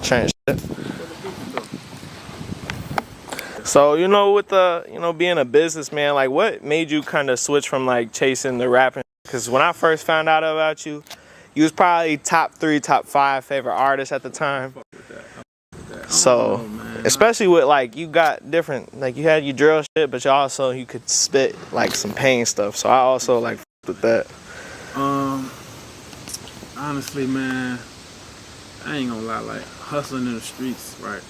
Change shit. So, with the, being a businessman, like, what made you kind of switch from, like, chasing the rapping? Because when I first found out about you, you was probably top 3, top 5 favorite artists at the time. So, especially with, like, you got different, like, you had your drill shit, but you could spit, like, some pain stuff. So I also, like, with that. Honestly, man, I ain't gonna lie, like, hustling in the streets, right?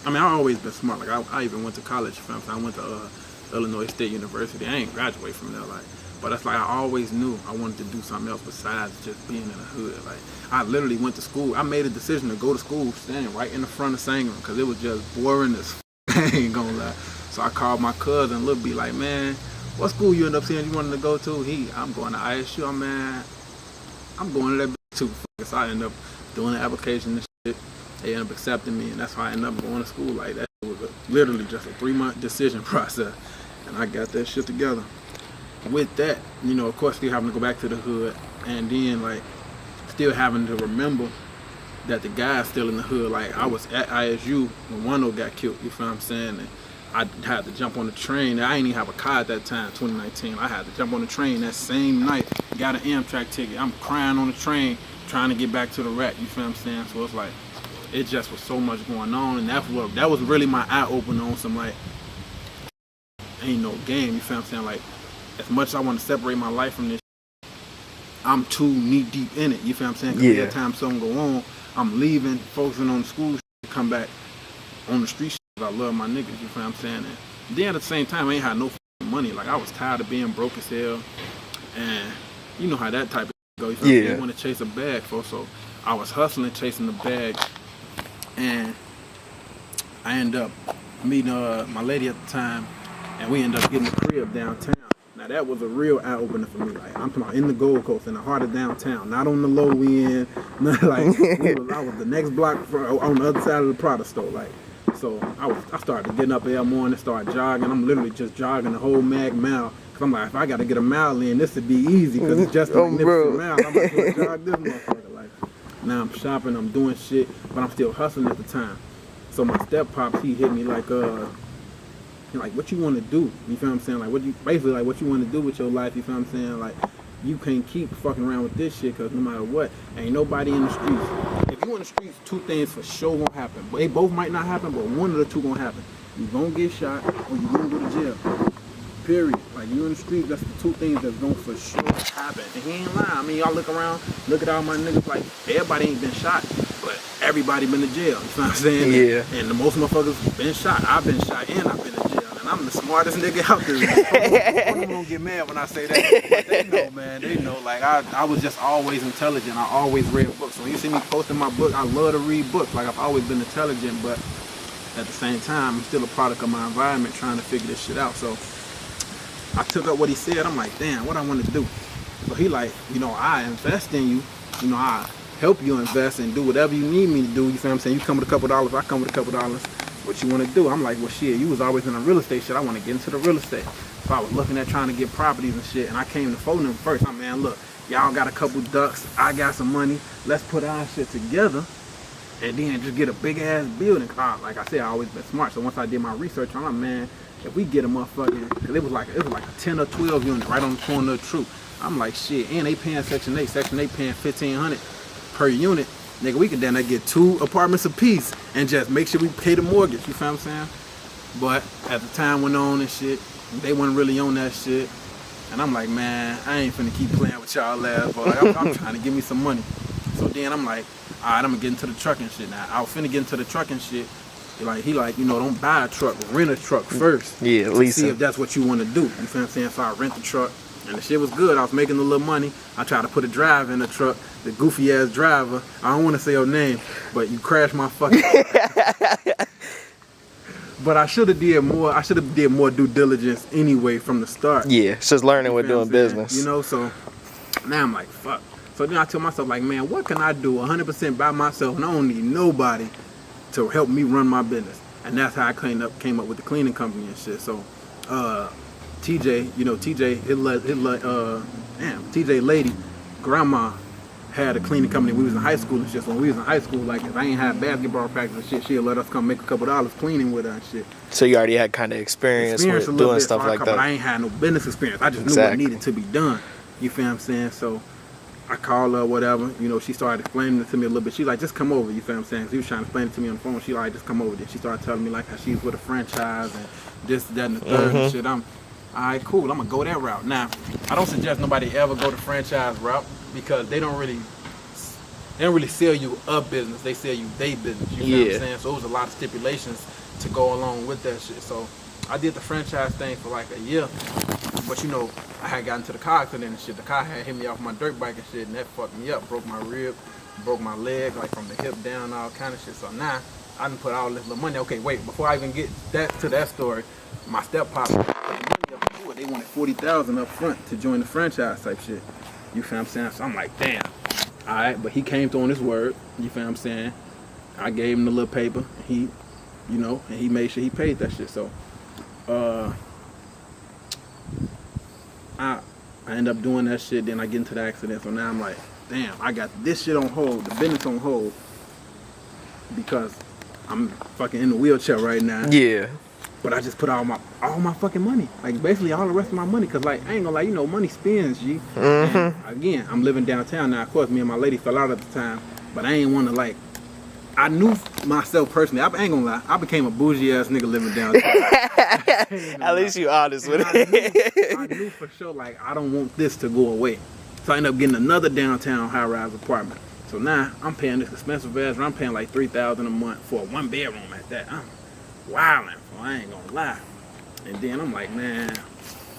I mean, I've always been smart. Like, I even went to college. I went to Illinois State University. I ain't graduate from there, like, but that's like I always knew I wanted to do something else besides just being in the hood. Like, I literally went to school. I made a decision to go to school standing right in the front of Sangamon because it was just boring as I ain't gonna lie. So I called my cousin, Lil B, like, man, what school you end up saying you wanted to go to? I'm going to ISU. I'm going to that bitch too. So I ended up doing the application and shit. They ended up accepting me, and that's how I ended up going to school. Like, that was literally just a 3-month decision process, and I got that shit together. With that, of course, still having to go back to the hood, and then, like, still having to remember that the guy's still in the hood. Like, I was at ISU when Wano got killed, you feel what I'm saying? And I had to jump on the train. I ain't even have a car at that time, 2019. I had to jump on the train that same night, got an Amtrak ticket. I'm crying on the train, trying to get back to the rack, you feel what I'm saying? So it's like, it just was so much going on, and that was really my eye opener on some, like, ain't no game, you feel what I'm saying? Like, as much as I want to separate my life from this, I'm too knee deep in it, you feel what I'm saying? Because every time something go on, I'm leaving, focusing on the school shit, come back on the street shit. I love my niggas, you feel what I'm saying? And then at the same time, I ain't had no money. Like, I was tired of being broke as hell, and you know how that type of go. You feel me? You want to chase a bag, so I was hustling, chasing the bag. And I ended up meeting my lady at the time, and we ended up getting a crib downtown. Now, that was a real eye-opener for me. Like, I'm talking about in the Gold Coast, in the heart of downtown, not on the low end. Not like, I was the next block on the other side of the Prada store. Like, so I started getting up every morning, started jogging. I'm literally just jogging the whole mag mile. Cause I'm like, if I got to get a mile in, this would be easy, because it's just a magnificent mile. I'm like, let's jog this motherfucker. Like, now I'm shopping, I'm doing shit, but I'm still hustling at the time. So my step pops, he hit me like, what you want to do? You feel what I'm saying? Like, what you want to do with your life? You feel what I'm saying? Like, you can't keep fucking around with this shit, because no matter what, ain't nobody in the streets. If you in the streets, 2 things for sure won't happen. But they both might not happen, but one of the 2 gonna happen. You gonna get shot, or you gonna go to jail. Period. Like, you in the streets, that's the 2 things that's gonna for sure happen. And he ain't lying. I mean, y'all look around, look at all my niggas, like, everybody ain't been shot, but everybody been to jail. You know what I'm saying? Yeah. And the most motherfuckers been shot. I've been shot and I've been in jail. And I'm the smartest nigga out there. People don't get mad when I say that. But they know, man. They know. Like, I was just always intelligent. I always read books. So when you see me posting my book, I love to read books. Like, I've always been intelligent, but at the same time, I'm still a product of my environment, trying to figure this shit out. So I took up what he said. I'm like, damn, what I want to do? So he like, I invest in you. I help you invest and do whatever you need me to do. You feel what I'm saying? You come with a couple dollars, I come with a couple dollars. What you want to do? I'm like, well, shit, you was always in the real estate shit. I want to get into the real estate. So I was looking at trying to get properties and shit, and I came to phone them first. I'm, man, look, y'all got a couple ducks. I got some money. Let's put our shit together and then just get a big-ass building. Like I said, I always been smart. So once I did my research, I'm like, man, if we get a motherfucking, because it was like a 10 or 12 unit right on the corner of the Troop. I'm like, shit, and they paying Section 8. Section 8 paying $1,500 per unit. Nigga, we could then get 2 apartments apiece and just make sure we pay the mortgage. You feel what I'm saying? But as the time went on and shit, they wasn't really on that shit. And I'm like, man, I ain't finna keep playing with y'all ass, but like, I'm trying to give me some money. So then I'm like, all right, I'm gonna get into the trucking shit now. I was finna get into the trucking shit. He like, don't buy a truck, rent a truck first. Yeah, at least. See if that's what you want to do. You feel what I'm saying? So I rent the truck, and the shit was good. I was making a little money. I tried to put a driver in the truck. The goofy ass driver, I don't want to say your name, but you crashed my fucking truck. But I should have did more. I should have did more due diligence anyway from the start. Yeah, it's just learning with doing business. So now I'm like, fuck. So then I tell myself, like, man, what can I do 100% by myself, and I don't need nobody to help me run my business. And that's how I came up with the cleaning company and shit. So TJ, TJ lady, grandma had a cleaning company. We was in high school and shit. So when we was in high school, like if I ain't had basketball practice and shit, she'd let us come make a couple dollars cleaning with her and shit. So you already had kind of experience with doing stuff like that. But I ain't had no business experience. I just knew what needed to be done. You feel what I'm saying? So I called her, whatever. You know, she started explaining it to me a little bit. She like, just come over. You feel what I'm saying? She was trying to explain it to me on the phone. She like, just come over. Then she started telling me like how she's with a franchise and this, that, and the third and shit. I'm all right, cool. I'm gonna go that route. Now, I don't suggest nobody ever go the franchise route because they don't really sell you a business. They sell you they business. You know what I'm saying? So it was a lot of stipulations to go along with that shit. So I did the franchise thing for like a year. But you know, I had gotten to the car accident and shit. The car had hit me off my dirt bike and shit, and that fucked me up. Broke my rib, broke my leg, like from the hip down, all kind of shit. So now I done put all this little money. Okay, wait, before I even get to that story, my step-pop put money up to it. They wanted $40,000 up front to join the franchise type shit. You feel what I'm saying? So I'm like, damn. All right, but he came through on his word. You feel what I'm saying? I gave him the little paper. And he, you know, and he made sure he paid that shit. So, I end up doing that shit. Then I get into the accident. So now I'm like, damn, I got this shit on hold, the business on hold, because I'm fucking in the wheelchair right now. Yeah. But I just put all my fucking money, like basically all the rest of my money, cause like I ain't gonna lie, you know, money spends, G. And again, I'm living downtown now. Of course, me and my lady fell out at the time, but I ain't want to like. I knew myself personally. I ain't gonna lie, I became a bougie ass nigga living downtown. At least you honest with it. I knew for sure, like I don't want this to go away. So I ended up getting another downtown high-rise apartment. So now I'm paying this expensive ass. I'm paying like $3,000 a month for a 1-bedroom at that. I'm wilding. I ain't gonna lie. And then I'm like, man,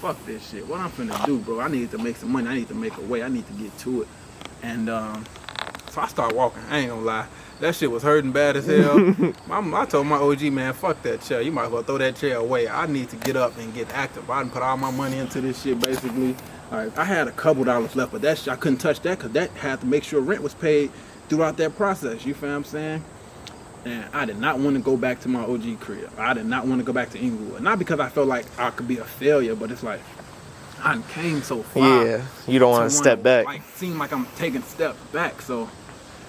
fuck this shit. What I'm finna do, bro? I need to make some money. I need to make a way. I need to get to it. And so I start walking. I ain't gonna lie. That shit was hurting bad as hell. I told my OG, man, fuck that chair. You might as well throw that chair away. I need to get up and get active. I done put all my money into this shit, basically. All right, I had a couple dollars left, but that shit, I couldn't touch that because that had to make sure rent was paid throughout that process. You feel what I'm saying? And I did not want to go back to my OG crib. I did not want to go back to Englewood. Not because I felt like I could be a failure, but it's like, I came so far. Yeah, you don't want to step back. Like, seem like I'm taking steps back, so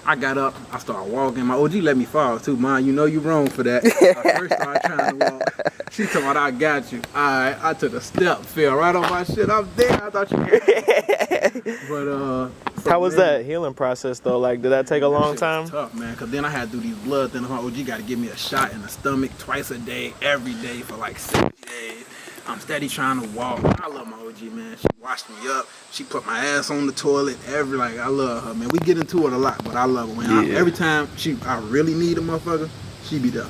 I got up, I started walking. My OG let me fall too, man. You know you wrong for that. I first started trying to walk. She told me, I got you. Alright, I took a step, fell right on my shit. I'm dead. I thought you could. But how was that healing process though? Like, did that take a long time? Was tough, man, because then I had to do these blood thinners. My OG got to give me a shot in the stomach twice a day, every day for like 6 days. I'm steady trying to walk. I love my OG, man. She washed me up. She put my ass on the toilet. I love her, man. We get into it a lot, but I love her. Man. Every time I really need a motherfucker, she be there.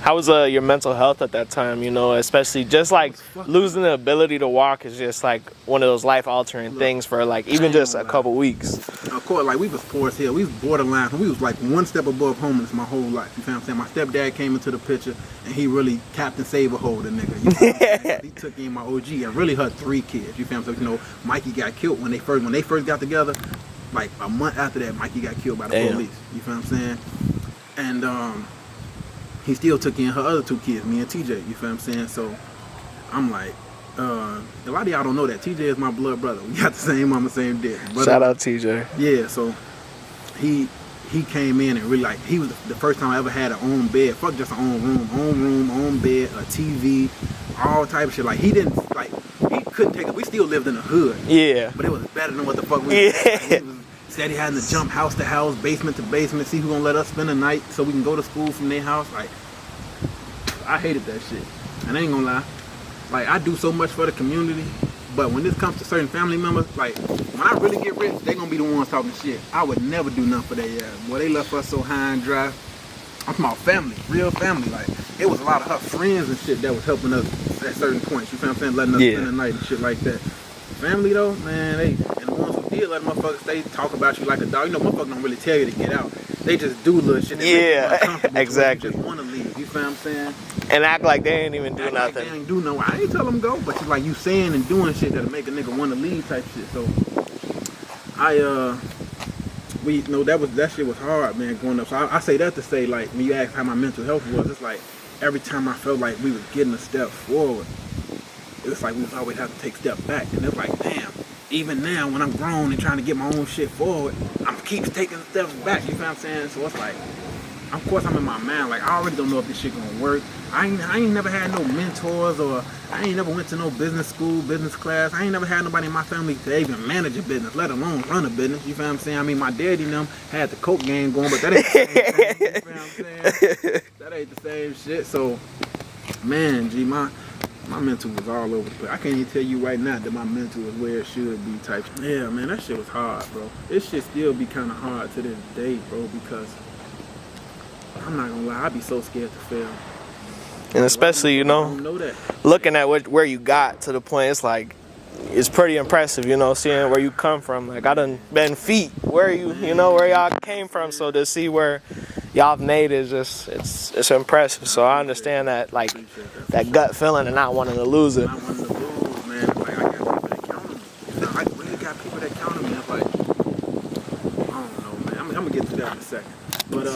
How was your mental health at that time? You know, especially just like losing the ability to walk is just like one of those life-altering things for like even just a couple weeks. Of course, like we was poor as hell. We was borderline. We was like one step above homeless my whole life. You feel what I'm saying? My stepdad came into the picture and he really Captain Save-A-Hole the nigga. You know what I'm saying? He took in my OG and really had 3 kids. You feel what I'm saying? You know, Mikey got killed when they first got together. Like a month after that, Mikey got killed by the police. You feel what I'm saying? And he still took in her other 2 kids, me and TJ, you feel what I'm saying? So I'm like, a lot of y'all don't know that TJ is my blood brother. We got the same mama, same dad. But, shout out TJ. Yeah, so he came in and really like, he was the first time I ever had an own bed. Fuck just an own bed, a TV, all type of shit. Like he couldn't take it. We still lived in the hood. Yeah. But it was better than what the fuck we was. Said he had to jump house to house, basement to basement, see who gonna let us spend the night so we can go to school from their house. Like, I hated that shit. And I ain't gonna lie. Like, I do so much for the community, but when this comes to certain family members, like, when I really get rich, they gonna be the ones talking shit. I would never do nothing for their ass. Boy, they left us so high and dry. I'm talking about family, real family. Like, it was a lot of her friends and shit that was helping us at certain points. You feel what I'm saying? Letting us spend the night and shit like that. Family though, man, and the ones who did let motherfuckers, they talk about you like a dog. You know, motherfuckers don't really tell you to get out. They just do little shit. Exactly. You just want to leave. You feel what I'm saying? And act like they ain't even do nothing. Like they ain't do no. I ain't tell them go, but it's like you saying and doing shit that'll make a nigga want to leave type shit. So that shit was hard, man, going up. So I say that to say, like, when you ask how my mental health was, it's like every time I felt like we was getting a step forward, it's like we always have to take a step back. And it's like, damn, even now when I'm grown and trying to get my own shit forward, I'm keep taking steps back. You feel what I'm saying? So it's like, of course I'm in my mind, like I already don't know if this shit gonna work. I ain't never had no mentors, or I ain't never went to no business school, business class. I ain't never had nobody in my family to even manage a business, let alone run a business. You feel what I'm saying? I mean, my daddy and them had the coke game going, but that ain't the same thing. You feel what I'm saying? That ain't the same shit. So, man, G, my mental was all over the place. I can't even tell you right now that my mental is where it should be type. Yeah, man, that shit was hard, bro. It should still be kind of hard to this day, bro, because I'm not gonna lie, I'd be so scared to fail. And especially, you know, looking at where you got to the point, it's like, it's pretty impressive, you know, seeing where you come from. Like, I done been feet where you know, where y'all came from. So to see where y'all made it, it's impressive. So I understand that, like, that gut feeling and not wanting to lose it. I wanted to lose, man. It's like, I got people that count on me. You know, I really got people that count on me. It's like, I don't know, man. I'm gonna get to that in a second. But,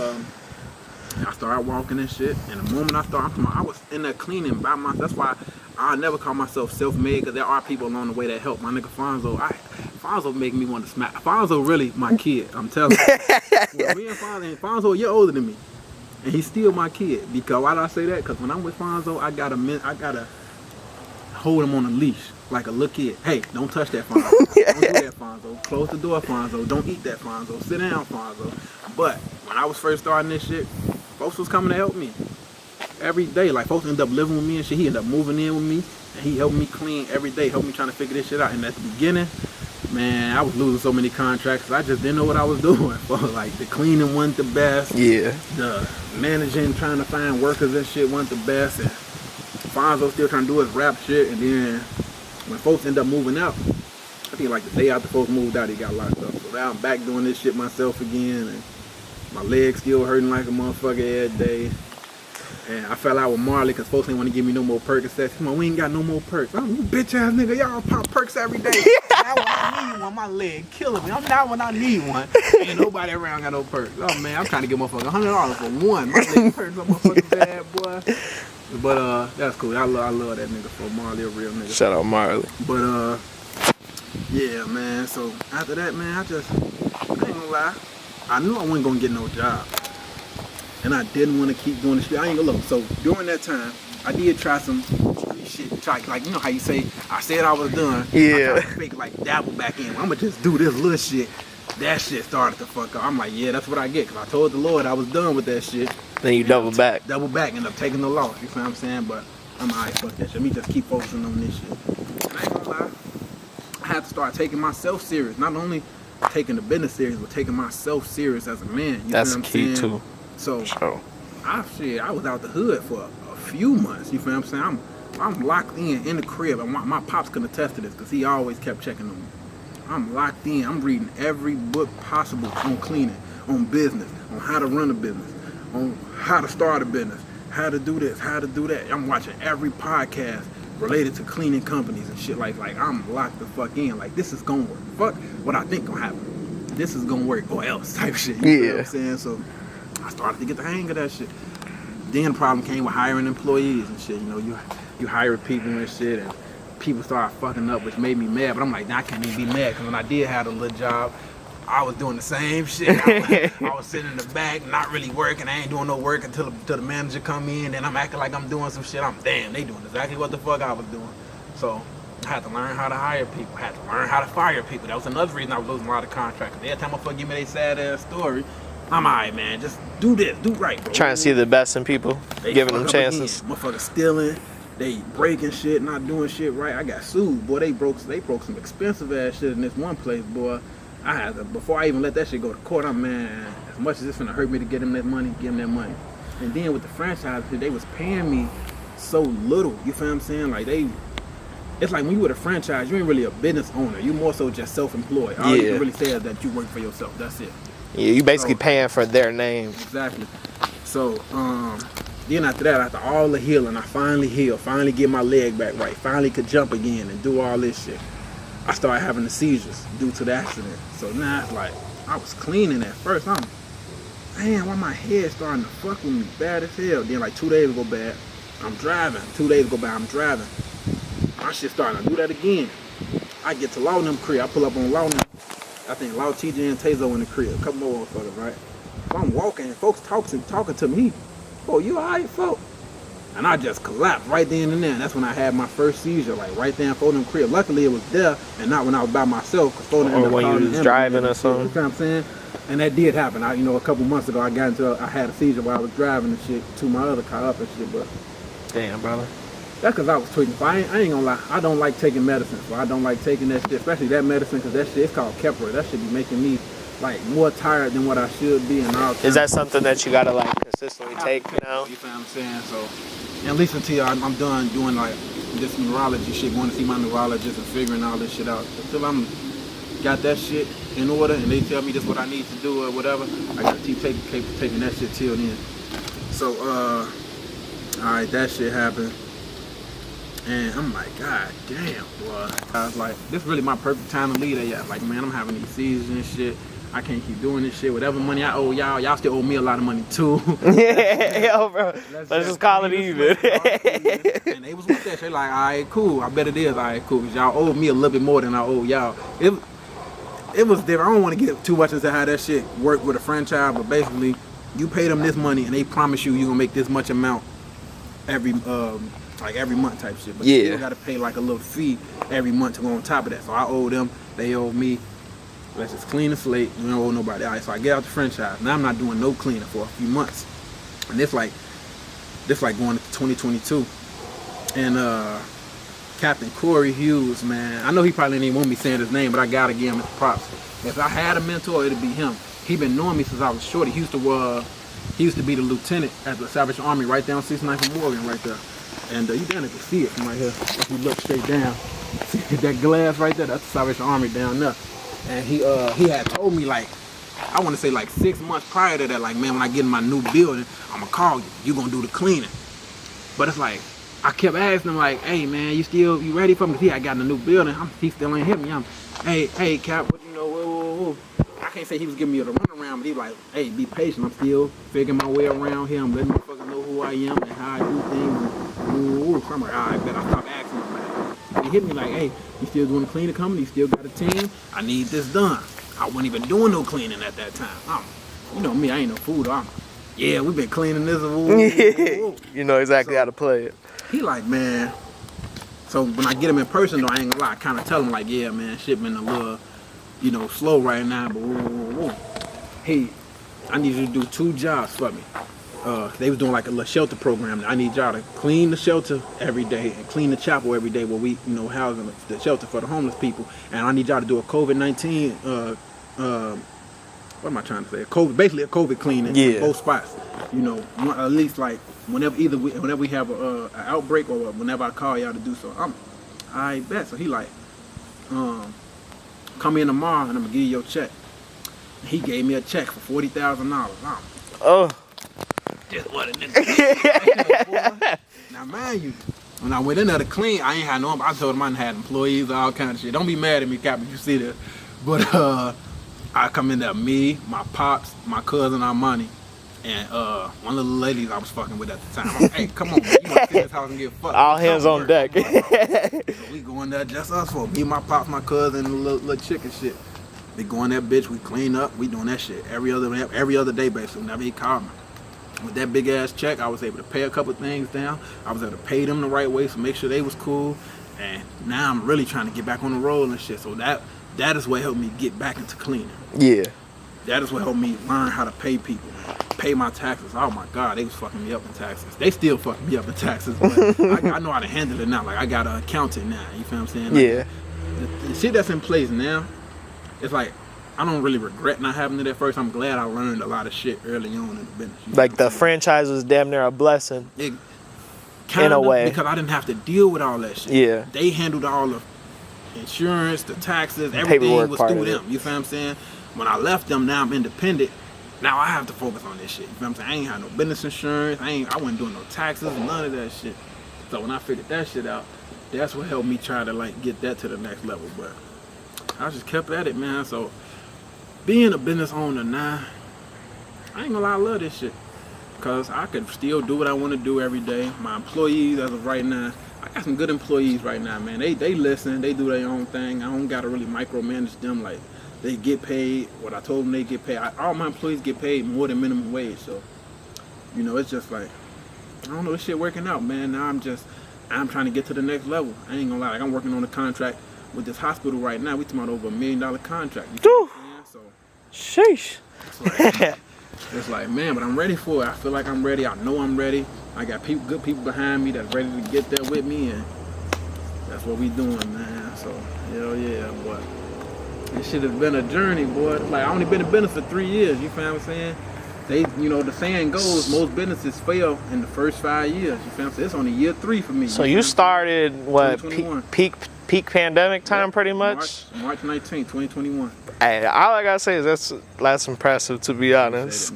I started walking and shit, and the moment I was in there cleaning by myself. That's why I never call myself self-made, because there are people along the way that help. My nigga Fonzo make me want to smack. Fonzo really my kid, I'm telling you. Well, me and Fonzo a year older than me, and he's still my kid. Because why do I say that? Because when I'm with Fonzo, I gotta hold him on a leash like a little kid. Hey, don't touch that, Fonzo. Don't do that, Fonzo. Close the door, Fonzo. Don't eat that, Fonzo. Sit down, Fonzo. But when I was first starting this shit, folks was coming to help me every day. Like, folks ended up living with me and shit. He ended up moving in with me, and he helped me clean every day, helped me trying to figure this shit out. And at the beginning, man, I was losing so many contracts, 'cause I just didn't know what I was doing. Like, the cleaning wasn't the best. Yeah. The managing, trying to find workers and shit wasn't the best. And Fonzo still trying to do his rap shit. And then when folks ended up moving out, I think like the day after folks moved out, he got locked up. So now I'm back doing this shit myself again. And my legs still hurting like a motherfucker every day. And I fell out with Marley because folks didn't want to give me no more Percocets. Come on, we ain't got no more perks. I'm you bitch ass nigga, y'all pop perks every day. Now when I need one, my leg killing me. I'm not when I need one. Ain't nobody around got no perks. Oh man, I'm trying to get motherfucker $100 for one. My leg hurts so motherfucking bad, boy. But that's cool. I love that nigga for Marley, a real nigga. Shout out Marley. But yeah, man. So after that, man, I ain't gonna lie. I knew I wasn't gonna get no job, and I didn't want to keep doing this shit. I ain't gonna look. So during that time, I did try some shit. Like, you know how you say, I said I was done. Yeah. I tried to fake, like, dabble back in. I'm gonna just do this little shit. That shit started to fuck up. I'm like, yeah, that's what I get. 'Cause I told the Lord I was done with that shit. Then you double back. Double back, end up taking the loss. You feel what I'm saying? But I'm alright, fuck that shit. Let me just keep focusing on this shit. And I ain't gonna lie, I had to start taking myself serious. Not only taking the business serious, but taking myself serious as a man. You That's feel what I'm key saying? too. So Sure. I was out the hood for a few months. You feel what I'm saying? I'm locked in the crib. And my pops can attest to this because he always kept checking on me. I'm locked in. I'm reading every book possible on cleaning, on business, on how to run a business, on how to start a business, how to do this, how to do that. I'm watching every podcast related to cleaning companies and shit. Like I'm locked the fuck in. Like, this is gonna work. Fuck what I think gonna happen. This is gonna work or else type shit. You know what I'm saying? So I started to get the hang of that shit. Then the problem came with hiring employees and shit. You know, you hire people and shit, and people started fucking up, which made me mad. But I'm like, nah, I can't even be mad, because when I did have a little job, I was doing the same shit. I was sitting in the back, not really working. I ain't doing no work until the manager come in, and I'm acting like I'm doing some shit. Damn, they doing exactly what the fuck I was doing. So I had to learn how to hire people. I had to learn how to fire people. That was another reason I was losing a lot of contracts. Every time motherfucker give me their sad ass story, I'm alright, man. Just do this, do right, bro. Trying to see the best in people, giving them chances. Motherfuckers stealing, they breaking shit, not doing shit right. I got sued, boy. They broke some expensive ass shit in this one place, boy. I had to, before I even let that shit go to court, I'm, man, as much as it's gonna hurt me to get them that money, give them that money. And then with the franchise, they was paying me so little. You feel what I'm saying? Like, it's like when you with a franchise, you ain't really a business owner. You more so just self-employed. All you can really say is that you work for yourself. That's it. Yeah, you basically paying for their name. Exactly. So, then after that, after all the healing, I finally healed, finally get my leg back right, finally could jump again and do all this shit. I started having the seizures due to the accident. So now it's like, I was cleaning at first. Why my head starting to fuck with me bad as hell. Then like 2 days go bad, I'm driving. 2 days go by, I'm driving. My shit starting to do that again. I get to Law and them crib. I pull up on Law and them. I think Law, TJ, and Tazo in the crib. A couple more motherfuckers, right? So I'm walking and folks talking to me. Oh, you alright, folks? And I just collapsed right then and there. And that's when I had my first seizure, like right there in Foden crib. Luckily, it was there and not when I was by myself. Or when you was driving or something. You know what I'm saying? And that did happen. A couple months ago, I had a seizure while I was driving and shit to my other car up and shit. But damn, brother. That's because I was tweaking. So I ain't gonna lie. I don't like taking medicine. So I don't like taking that shit, especially that medicine, because that shit, it's called Keppra. That should be making me like more tired than what I should be. And all. Is that something that you gotta like consistently take now? You know what I'm saying? So, at least until I'm done doing like this neurology shit, going to see my neurologist and figuring all this shit out. Until I'm got that shit in order and they tell me this what I need to do or whatever, I gotta keep taking that shit till then. So, alright, that shit happened. And I'm like, God damn, boy. I was like, this is really my perfect time to leave that. Yeah, like, man, I'm having these seizures and shit. I can't keep doing this shit. Whatever money I owe y'all still owe me a lot of money too. Yo, bro. Let's just call it even. And they was with that shit like, all right, cool. I bet it is all right, cool. Because y'all owe me a little bit more than I owe y'all. It was different. I don't want to get too much into how that shit worked with a franchise, but basically, you pay them this money and they promise you you're gonna make this much amount every month type shit. But you still gotta pay like a little fee every month to go on top of that. So I owe them, they owe me. Let's just clean the slate. You don't owe nobody. All right, so I get out the franchise. Now I'm not doing no cleaning for a few months. And this like going into 2022. And Captain Corey Hughes, man. I know he probably didn't even want me saying his name, but I gotta give him his props. If I had a mentor, it'd be him. He been knowing me since I was short. He used to be the lieutenant at the Salvation Army right down 69th and Morgan right there. And you down there can see it from right here. If you look straight down, see that glass right there, that's the Salvation Army down there. And he had told me like, I want to say like 6 months prior to that, like, man, when I get in my new building, I'm gonna call you. You gonna do the cleaning. But it's like, I kept asking him like, hey man, you ready for me? Cause I got in a new building. He still ain't hit me. Hey Cap, what whoa. I can't say he was giving me the runaround, but he was like, hey, be patient. I'm still figuring my way around here. I'm letting motherfuckers know who I am and how I do things. So I'm like, all right, bet I stopped asking him about it. He hit me like, hey, you still doing the cleaning company? You still got a team? I need this done. I wasn't even doing no cleaning at that time. You know me, I ain't no fool. Yeah, we've been cleaning this. You know exactly how to play it. He like, man. So when I get him in person, though, I ain't gonna lie. I kind of tell him like, yeah, man, shit been a little, slow right now. But hey, I need you to do 2 jobs for me. They was doing like a little shelter program. I need y'all to clean the shelter every day and clean the chapel every day where we, housing the shelter for the homeless people. And I need y'all to do a COVID-19, what am I trying to say? Basically a COVID cleaning in both spots. At least like whenever we have an outbreak or whenever I call y'all to do so. I bet. So he like, come in tomorrow and I'm gonna give you your check. He gave me a check for $40,000. Oh. Just what a nigga. Now mind you, when I went in there to clean, I ain't had no. I told him I had employees, all kind of shit. Don't be mad at me, Cap, if you see that. But I come in there, me, my pops, my cousin Armani, and one of the ladies I was fucking with at the time. I'm like, hey, come on, man. You want to see this house and get fucked? All hands on deck. So we go in there, just us four. Me, my pops, my cousin, and the little chick and shit. We go in that bitch, we clean up, we doing that shit every other day, basically. Whenever he called me. With that big ass check, I was able to pay a couple things down. I was able to pay them the right way, so make sure they was cool. And now I'm really trying to get back on the roll and shit. So that is what helped me get back into cleaning. Yeah. That is what helped me learn how to pay people, pay my taxes. Oh my God, they was fucking me up in taxes. They still fucking me up in taxes, but I know how to handle it now. Like I got an accountant now. You feel what I'm saying? Like, yeah. The shit that's in place now, it's like, I don't really regret not having it at first. I'm glad I learned a lot of shit early on in the business. Like the franchise was damn near a blessing. In a way. Because I didn't have to deal with all that shit. Yeah. They handled all the insurance, the taxes, everything was through them. You feel what I'm saying? When I left them, now I'm independent. Now I have to focus on this shit. You feel what I'm saying? I ain't had no business insurance. I wasn't doing no taxes, none of that shit. So when I figured that shit out, that's what helped me try to like get that to the next level. But I just kept at it, man. So being a business owner now, I ain't gonna lie, I love this shit. Cause I could still do what I want to do every day. My employees, as of right now, I got some good employees right now, man. They listen, they do their own thing. I don't gotta really micromanage them. Like, they get paid what I told them they get paid. All my employees get paid more than minimum wage. So, you know, it's just like, I don't know, this shit working out, man. Now I'm trying to get to the next level. I ain't gonna lie, like, I'm working on a contract with this hospital right now. We talking about over $1 million contract. You know what I'm saying? So, sheesh. it's like, man, but I'm ready for it. I feel like I'm ready. I know I'm ready. I got good people behind me that's ready to get there with me, and that's what we doing, man. So, hell yeah, boy. This shit has been a journey, boy. Like, I only been in business for 3 years. You feel what I'm saying? The saying goes, most businesses fail in the first 5 years. You feel what I'm saying? It's only year 3 for me. So you started what, peak pandemic time, pretty much? March 19, 2021. Hey, all I gotta say is that's impressive, to be honest.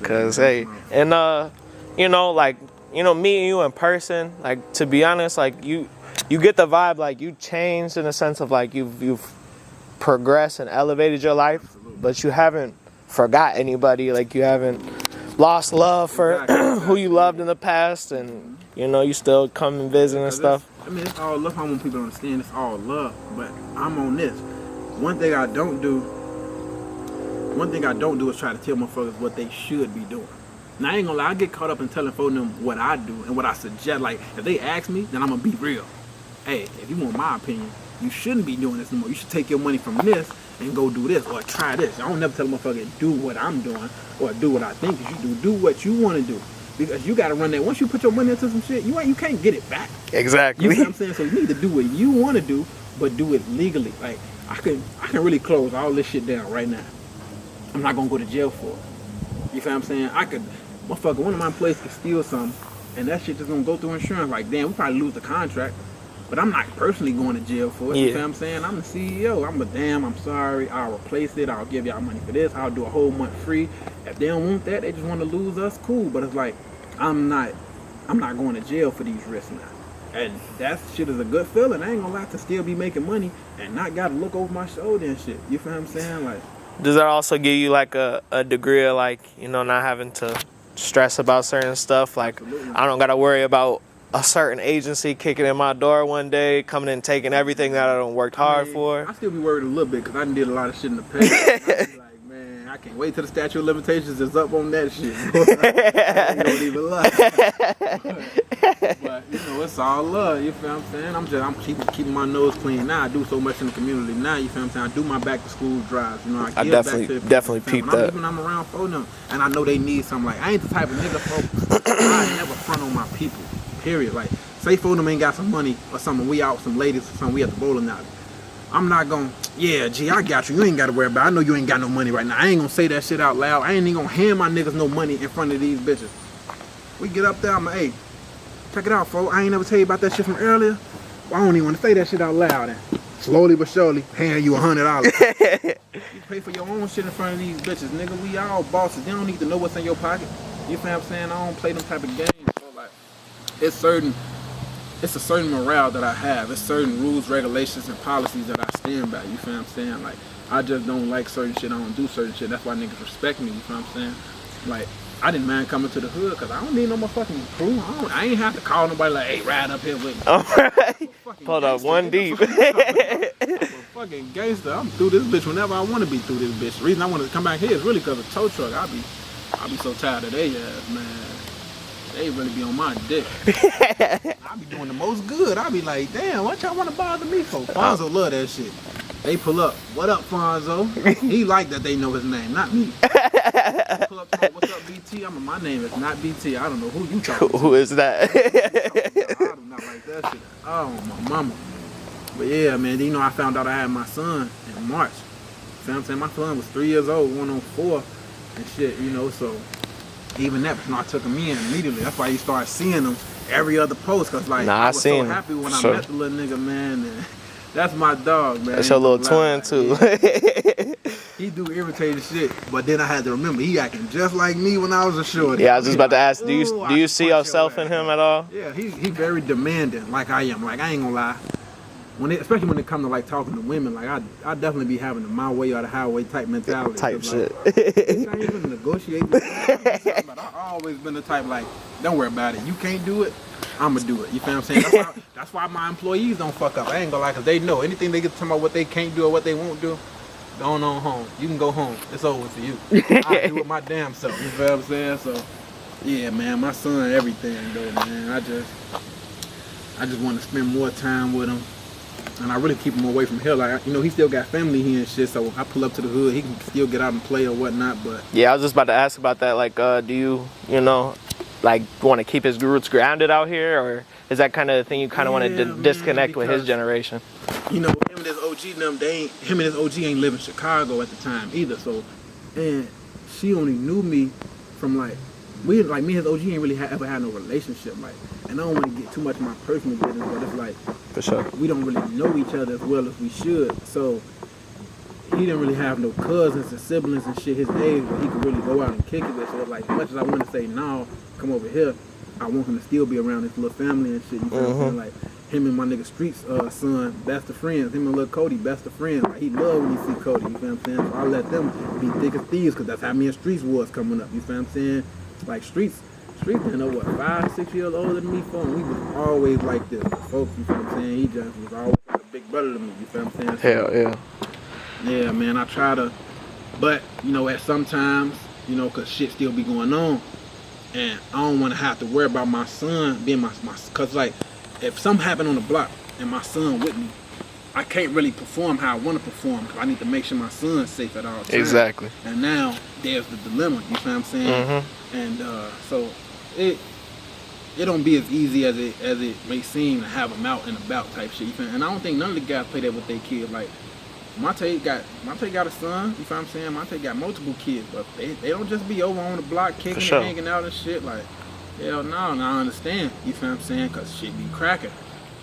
Cause hey, and you know, like, you know, meeting you in person, like, to be honest, like, you get the vibe, like, you changed in the sense of, like, you've progressed and elevated your life. Absolutely. But you haven't forgot anybody. Like, you haven't lost love for who you loved in the past, and you know, you still come and visit and stuff. I mean, it's all love. I want people to understand it's all love, but I'm on this. One thing I don't do is try to tell motherfuckers what they should be doing. Now, I ain't gonna lie, I get caught up in telling folks them what I do and what I suggest. Like, if they ask me, then I'm gonna be real. Hey, if you want my opinion, you shouldn't be doing this no more. You should take your money from this and go do this or try this. I don't never tell a motherfucker do what I'm doing or do what I think you should do. Do what you want to do. Because you gotta run that. Once you put your money into some shit, you can't get it back. Exactly. You know what I'm saying? So you need to do what you want to do, but do it legally. Like, I can really close all this shit down right now. I'm not gonna go to jail for it. You feel what I'm saying? One of my employees could steal something, and that shit just gonna go through insurance. Like, damn, we probably lose the contract, but I'm not personally going to jail for it. Yeah. You feel what I'm saying? I'm the CEO. I'm sorry. I'll replace it. I'll give y'all money for this. I'll do a whole month free. If they don't want that, they just want to lose us, cool. But it's like, I'm not going to jail for these risks now. And that shit is a good feeling. I ain't gonna lie, to still be making money and not gotta look over my shoulder and shit. You feel what I'm saying? Like, does that also give you like a degree of, like, you know, not having to stress about certain stuff? Like, absolutely. I don't gotta worry about a certain agency kicking in my door one day, coming and taking everything that I done worked hard for. I still be worried a little bit because I done did a lot of shit in the past. I can't wait till the statute of limitations is up on that shit. I don't even lie. But you know, it's all love. You feel what I'm saying? I'm keeping my nose clean now. I do so much in the community now. You feel what I'm saying? I do my back to school drives. You know, I definitely peep that. When I'm around for them, and I know they need something. Like, I ain't the type of nigga, folks. I never front on my people. Period. Like, say for them ain't got some money or something. We out with some ladies or something. We at the bowling alley. I'm not gonna, yeah, G, I got you. You ain't gotta worry about it. I know you ain't got no money right now. I ain't gonna say that shit out loud. I ain't even gonna hand my niggas no money in front of these bitches. We get up there, I'm like, hey, check it out, folks. I ain't never tell you about that shit from earlier. Well, I don't even wanna say that shit out loud. And slowly but surely, hand you $100. You pay for your own shit in front of these bitches, nigga. We all bosses. They don't need to know what's in your pocket. You feel what I'm saying? I don't play them type of games. So, like, it's a certain morale that I have. It's certain rules, regulations, and policies that I stand by. You feel what I'm saying? Like, I just don't like certain shit. I don't do certain shit. That's why niggas respect me. You feel what I'm saying? Like, I didn't mind coming to the hood because I don't need no motherfucking crew. I ain't have to call nobody like, hey, ride up here with me. All right. Pulled up one deep. I'm a fucking gangster. I'm through this bitch whenever I want to be through this bitch. The reason I want to come back here is really because of tow truck. I be so tired of they ass, man. They really be on my dick. I be doing the most good. I be like, damn, what y'all want to bother me for? Fonzo love that shit. They pull up. What up, Fonzo? He like that they know his name, not me. Pull up, what's up, BT? My name is not BT. I don't know who you talking to. Who is that? I do not like that shit. Oh, my mama. But yeah, man, you know, I found out I had my son in March. You know what I'm saying? My son was 3 years old, going on 4 and shit, you know, so even that, you know, I took him in immediately. That's why you start seeing him every other post, because, like, I was so happy when I met the little nigga, man. And that's my dog, man. That's your little twin, too. He do irritating shit, but then I had to remember, he acting just like me when I was a shorty. Yeah, I was just about to ask, do you see yourself in him at all? Yeah, he very demanding, like I am. Like, I ain't gonna lie. especially when it comes to like talking to women, like I definitely be having the my way or the highway type mentality. Type shit. Like, bitch, I ain't even negotiating. I always been the type like, don't worry about it. You can't do it, I'ma do it. You feel what I'm saying? That's why my employees don't fuck up. I ain't gonna lie, cause they know anything they get to talk about what they can't do or what they won't do. Going on home. You can go home. It's over for you. I do it my damn self. You feel what I'm saying? So, yeah, man, my son, everything though, man. I just want to spend more time with him, and I really keep him away from here. Like, you know, he still got family here and shit. So I pull up to the hood, he can still get out and play or whatnot. But yeah, I was just about to ask about that. Like, do you know, like, want to keep his roots grounded out here, or is that kind of the thing you kind of want to disconnect with his generation? You know, him and his OG ain't live in Chicago at the time either. So, and she only knew me from like me and his OG ain't really ever had no relationship. Like, and I don't want to get too much of my personal business, but it's like, for sure, we don't really know each other as well as we should. So he didn't really have no cousins and siblings and shit his age where he could really go out and kick it with. So like, as much as I want to say no, come over here, I want him to still be around his little family and shit. You feel what I'm saying? Like, him and my nigga Street's son, best of friends. Him and little Cody, best of friends. Like, he love when he see Cody, you feel what I'm saying? So I let them be thick as thieves, because that's how me and Streets was coming up, you feel what I'm saying? Like, Streets didn't know what, 5, 6 years older than me, for him. We was always like this, folks, you feel what I'm saying? He just was always like a big brother to me, you feel what I'm saying? Hell yeah. Yeah, man, I try to, but, you know, at sometimes, you know, because shit still be going on, and I don't want to have to worry about my son being my, because like, if something happened on the block and my son with me, I can't really perform how I want to perform, because I need to make sure my son's safe at all times. Exactly. And now there's the dilemma, you feel what I'm saying? And so it don't be as easy as it may seem to have them out and about type shit. You feel? And I don't think none of the guys play that with their kids. Like, Monte got a son, you feel what I'm saying? Monte got multiple kids, but they don't just be over on the block kicking and hanging out and shit. Like, hell no, and I understand, you feel what I'm saying? Because shit be cracking.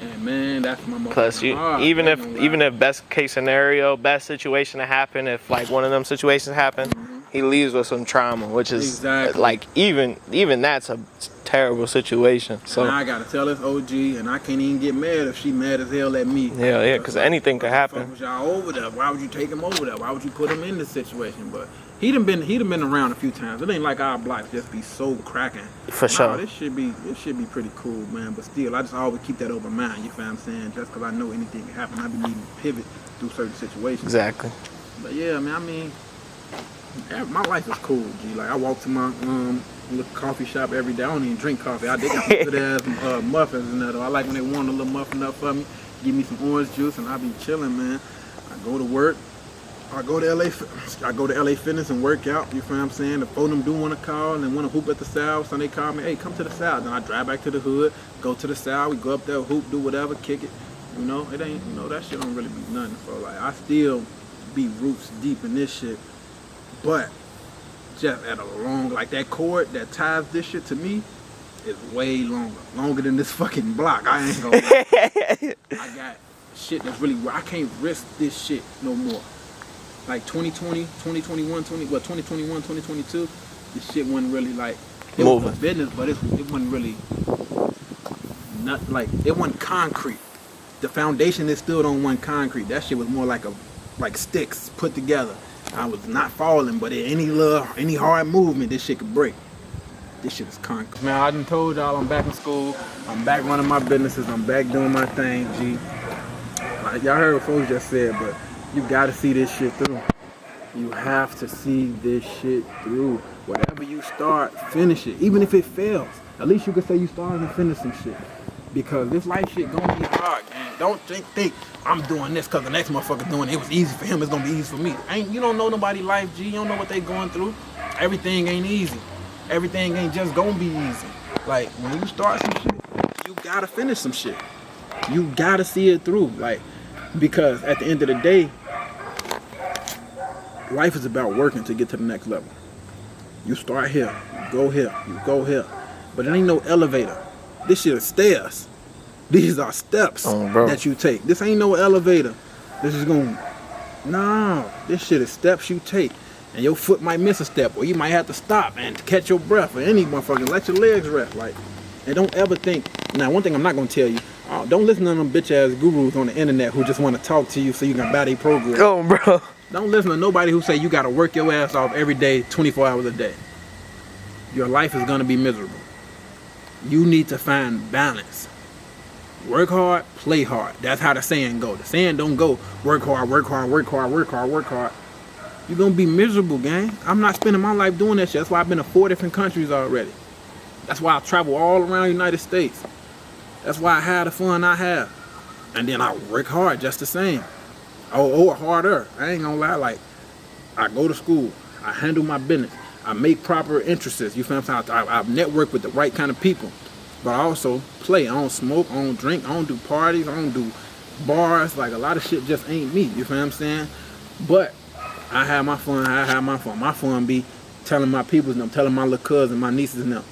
And man, that's my motherfucking Plus, even if best case scenario, best situation to happen, if like one of them situations happen, he leaves with some trauma, which is like even that's a terrible situation. So and I gotta tell this OG, and I can't even get mad if she mad as hell at me. Yeah, because anything could happen. Was y'all over there? Why would you take him over there? Why would you put him in this situation? But he done been around a few times. It ain't like our blocks just be so cracking. For sure. This should be pretty cool, man. But still, I just always keep that open mind. You feel what I'm saying? Just because I know anything can happen, I be needing to pivot through certain situations. Exactly. But yeah, man. I mean, my life is cool, G. Like, I walk to my little coffee shop every day. I don't even drink coffee. They got some good ass muffins and that. Though. I like when they warm a little muffin up for me, give me some orange juice, and I be chilling, man. I go to work. I go to LA Fitness and work out, you feel what I'm saying? The phone them do want to call and they want to hoop at the South, so they call me, hey, come to the South. Then I drive back to the hood, go to the South, we go up there, hoop, do whatever, kick it. You know, it ain't, you know, that shit don't really be nothing. So like, I still be roots deep in this shit, but just at a long, like that cord that ties this shit to me is way longer than this fucking block. I ain't gonna lie. I got shit that's really, I can't risk this shit no more. Like 2020, 2021, 2022, this shit wasn't really like, it was a business, but it wasn't really, not like, it wasn't concrete. The foundation is still on one concrete. That shit was more like sticks put together. I was not falling, but any hard movement, this shit could break. This shit is concrete. Man, I done told y'all I'm back in school. I'm back running my businesses. I'm back doing my thing, G. Like y'all heard what folks just said, but you gotta see this shit through. You have to see this shit through. Whatever you start, finish it. Even if it fails, at least you can say you started and finished some shit. Because this life shit gonna be hard, man. Don't think I'm doing this because the next motherfucker doing it. It was easy for him, it's gonna be easy for me. You don't know nobody's life, G. You don't know what they going through. Everything ain't easy. Everything ain't just gonna be easy. Like, when you start some shit, you gotta finish some shit. You gotta see it through. Like, because at the end of the day, life is about working to get to the next level. You start here, you go here, you go here. But it ain't no elevator. This shit is stairs. These are steps that you take. This ain't no elevator. This is this shit is steps you take. And your foot might miss a step, or you might have to stop and catch your breath, or any motherfucker, let your legs rest. Like, and don't ever think, now one thing I'm not gonna tell you, Don't listen to them bitch ass gurus on the internet who just want to talk to you so you can buy their program. Oh, bro. Don't listen to nobody who say you gotta work your ass off every day, 24 hours a day. Your life is gonna be miserable. You need to find balance. Work hard, play hard. That's how the saying go. The saying don't go work hard, work hard, work hard, work hard, work hard. You're gonna be miserable, gang. I'm not spending my life doing that shit. That's why I've been to 4 different countries already. That's why I travel all around the United States. That's why I have the fun I have. And then I work hard just the same. Or harder. I ain't gonna lie. Like, I go to school. I handle my business. I make proper interests. You feel what I'm saying? I network with the right kind of people. But I also play. I don't smoke. I don't drink. I don't do parties. I don't do bars. Like, a lot of shit just ain't me. You feel what I'm saying? But I have my fun. I have my fun. My fun be telling my peoples and them, telling my little cousins, my nieces and them,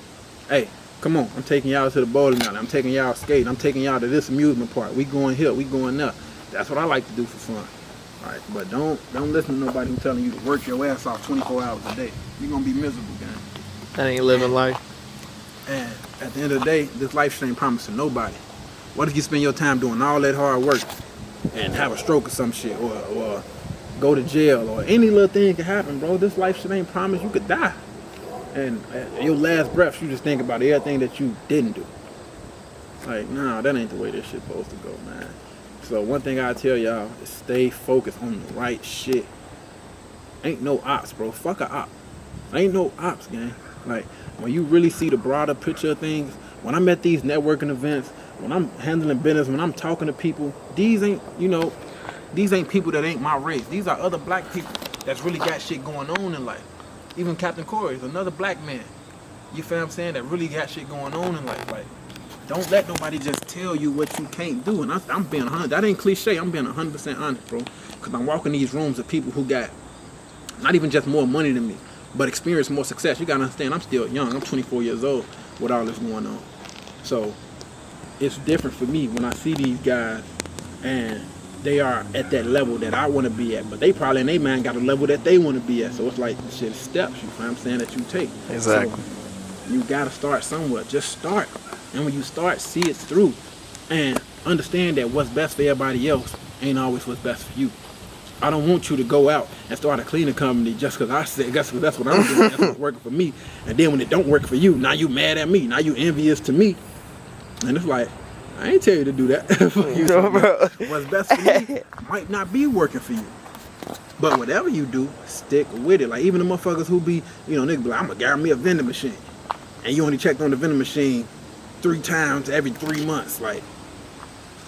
hey, come on, I'm taking y'all to the bowling alley. I'm taking y'all skating. I'm taking y'all to this amusement park. We going here. We going there. That's what I like to do for fun. All right, but don't listen to nobody who's telling you to work your ass off 24 hours a day. You're gonna be miserable, gang. That ain't living life. And at the end of the day, this life ain't promised to nobody. What if you spend your time doing all that hard work and have a stroke or some shit, or go to jail, or any little thing can happen, bro? This life shit ain't promised. You could die. And at your last breath, you just think about everything that you didn't do. Like, nah, that ain't the way this shit's supposed to go, man. So one thing I tell y'all is stay focused on the right shit. Ain't no ops, bro. Fuck a op. Ain't no ops, gang. Like, when you really see the broader picture of things, when I'm at these networking events, when I'm handling business, when I'm talking to people, these ain't people that ain't my race. These are other black people that's really got shit going on in life. Even Captain Corey is another black man. You feel what I'm saying? That really got shit going on in life. Like, don't let nobody just tell you what you can't do. And I'm being 100. That ain't cliche. I'm being 100% honest, bro. Because I'm walking these rooms of people who got not even just more money than me, but experience more success. You got to understand, I'm still young. I'm 24 years old with all this going on. So it's different for me when I see these guys and they are at that level that I want to be at. But they probably in their mind got a level that they want to be at. So it's like shit steps, you know what I'm saying, that you take. Exactly. So you got to start somewhere. Just start. And when you start, see it through and understand that what's best for everybody else ain't always what's best for you. I don't want you to go out and start a cleaning company just because I said that's what I'm doing, that's what's working for me. And then when it don't work for you, now you mad at me. Now you envious to me. And it's like, I ain't tell you to do that. What's best for me might not be working for you. But whatever you do, stick with it. Like even the motherfuckers who be, niggas be like, I'm gonna guarantee me a vending machine. And you only checked on the vending machine 3 times every 3 months. Like,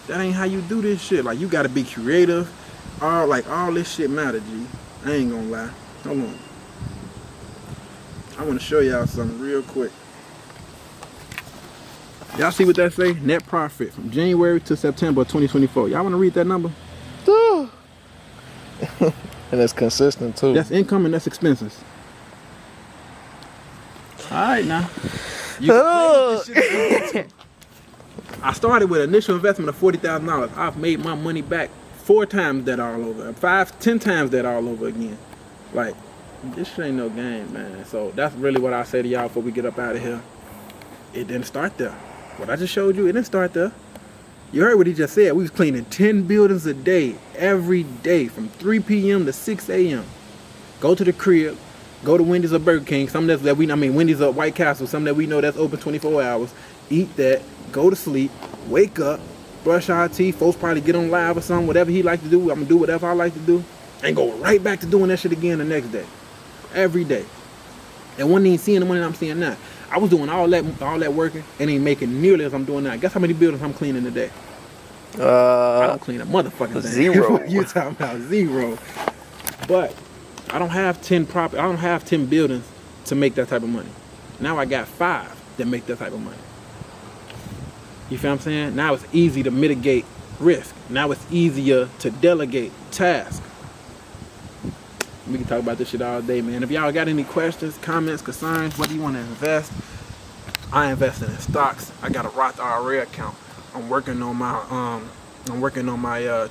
that ain't how you do this shit. Like, you gotta be creative. All this shit matter, G. I ain't gonna lie. Hold on. I wanna show y'all something real quick. Y'all see what that say? Net profit from January to September 2024. Y'all wanna read that number? And it's consistent too. That's income and that's expenses. Alright now. You can play with this shit. I started with an initial investment of $40,000. I've made my money back 4 times that all over. 5, 10 times that all over again. Like, this shit ain't no game, man. So that's really what I say to y'all before we get up out of here. It didn't start there. What I just showed you, it didn't start there. You heard what he just said. We was cleaning 10 buildings a day, every day, from 3 p.m. to 6 a.m. Go to the crib, go to Wendy's or Burger King, Wendy's or White Castle, something that we know that's open 24 hours. Eat that, go to sleep, wake up, brush our teeth. Folks probably get on live or something, whatever he like to do. I'm gonna do whatever I like to do, and go right back to doing that shit again the next day, every day. And wasn't even seeing the money that I'm seeing now. I was doing all that working and ain't making nearly as I'm doing now. Guess how many buildings I'm cleaning a day? I don't clean a motherfucking thing. 0. You talking about 0? But I don't have 10 buildings to make that type of money. Now I got 5 that make that type of money. You feel what I'm saying? Now it's easy to mitigate risk. Now it's easier to delegate tasks. We can talk about this shit all day, man. If y'all got any questions, comments, concerns, whether you want to invest, I invest in stocks. I got a Roth IRA account. I'm working on my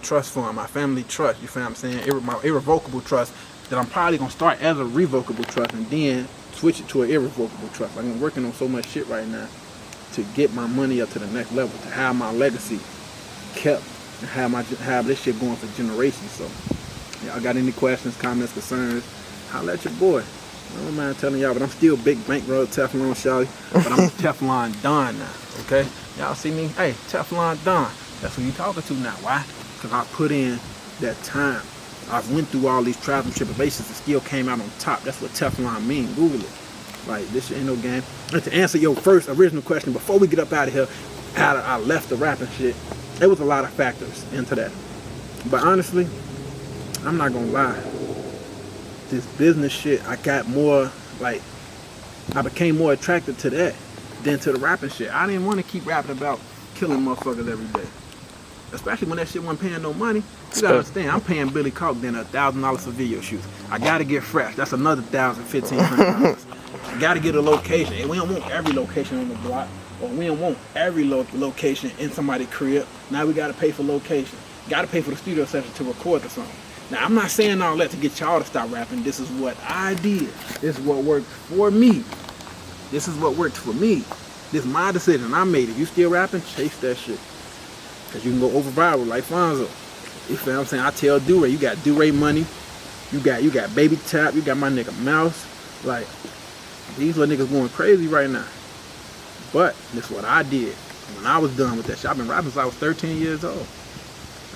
trust fund, my family trust. You feel what I'm saying? My irrevocable trust that I'm probably gonna start as a revocable trust and then switch it to an irrevocable trust. Like, I'm working on so much shit right now. to get my money up to the next level, to have my legacy kept, and have this shit going for generations. So, y'all got any questions, comments, concerns, holla at your boy. I don't mind telling y'all, but I'm still big bankroll Teflon Shawty, but I'm Teflon Don now, okay? Y'all see me? Hey, Teflon Don. That's who you talking to now. Why? Because I put in that time. I went through all these trials and tribulations and still came out on top. That's what Teflon mean. Google it. Like, this shit ain't no game. And to answer your first original question, before we get up out of here, how I left the rapping shit, there was a lot of factors into that. But honestly, I'm not gonna lie. This business shit, I got more, like, I became more attracted to that than to the rapping shit. I didn't want to keep rapping about killing motherfuckers every day. Especially when that shit wasn't paying no money. You gotta understand, I'm paying Billy Coke then $1,000 for video shoots. I gotta get fresh. That's another $1,000, $1,500. I gotta get a location. And we don't want every location on the block. Or we don't want every location in somebody's crib. Now we gotta pay for location. Gotta pay for the studio session to record the song. Now I'm not saying all that to get y'all to stop rapping. This is what I did. This is what worked for me. This is what worked for me. This is my decision. I made it. You still rapping? Chase that shit. Cause you can go over viral like Fonzo. You feel what I'm saying? I tell Duray, you got Duray money. You got Baby Tap. You got my nigga Mouse. Like, these little niggas going crazy right now. But this is what I did when I was done with that shit. I've been rapping since I was 13 years old.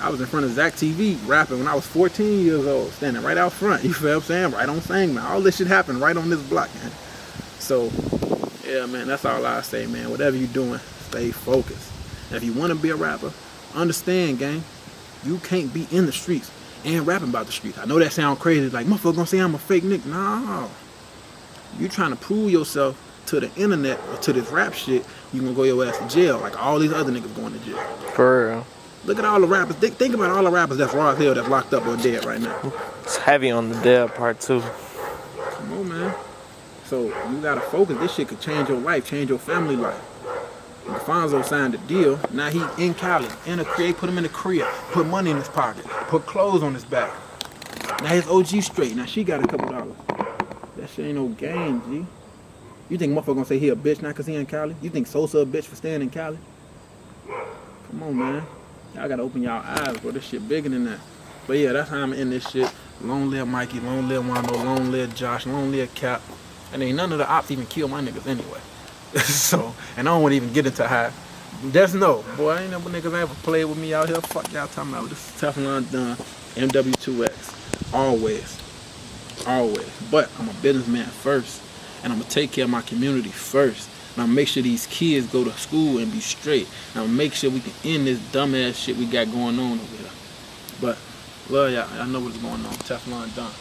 I was in front of Zach TV rapping when I was 14 years old, standing right out front. You feel what I'm saying? Right on Sangamon. All this shit happened right on this block, man. So, yeah, man, that's all I say, man. Whatever you doing, stay focused. And if you want to be a rapper, understand, gang, you can't be in the streets and rapping about the streets. I know that sounds crazy, like, motherfucker gonna say I'm a fake nigga. No. You trying to prove yourself to the internet or to this rap shit, you gonna go your ass to jail, like all these other niggas going to jail. For real. Look at all the rappers. Think about all the rappers that's raw as hell that's locked up or dead right now. It's heavy on the dead part too. Come on, man. So you gotta focus. This shit could change your life, change your family life. Fonzo signed a deal. Now he in Cali, in a crib, put him in the crib, put money in his pocket, put clothes on his back. Now his OG straight. Now she got a couple dollars. That shit ain't no game, G. You think motherfucker gonna say he a bitch now cause he in Cali? You think Sosa a bitch for staying in Cali? Come on, man. Y'all gotta open y'all eyes, bro. This shit bigger than that. But yeah, that's how I'm in this shit. Long live Mikey, long live Wando, long live Josh, long live Cap. And ain't none of the ops even kill my niggas anyway. So, and I don't want to even get into how. Just know, boy, ain't no niggas ever played with me out here. Fuck y'all talking about. This is Teflon Don, MW2X. Always. Always. But I'm a businessman first. And I'm gonna take care of my community first. And I'm gonna make sure these kids go to school and be straight. And I'm gonna make sure we can end this dumbass shit we got going on over here. But love y'all. I know what's going on. Teflon Don.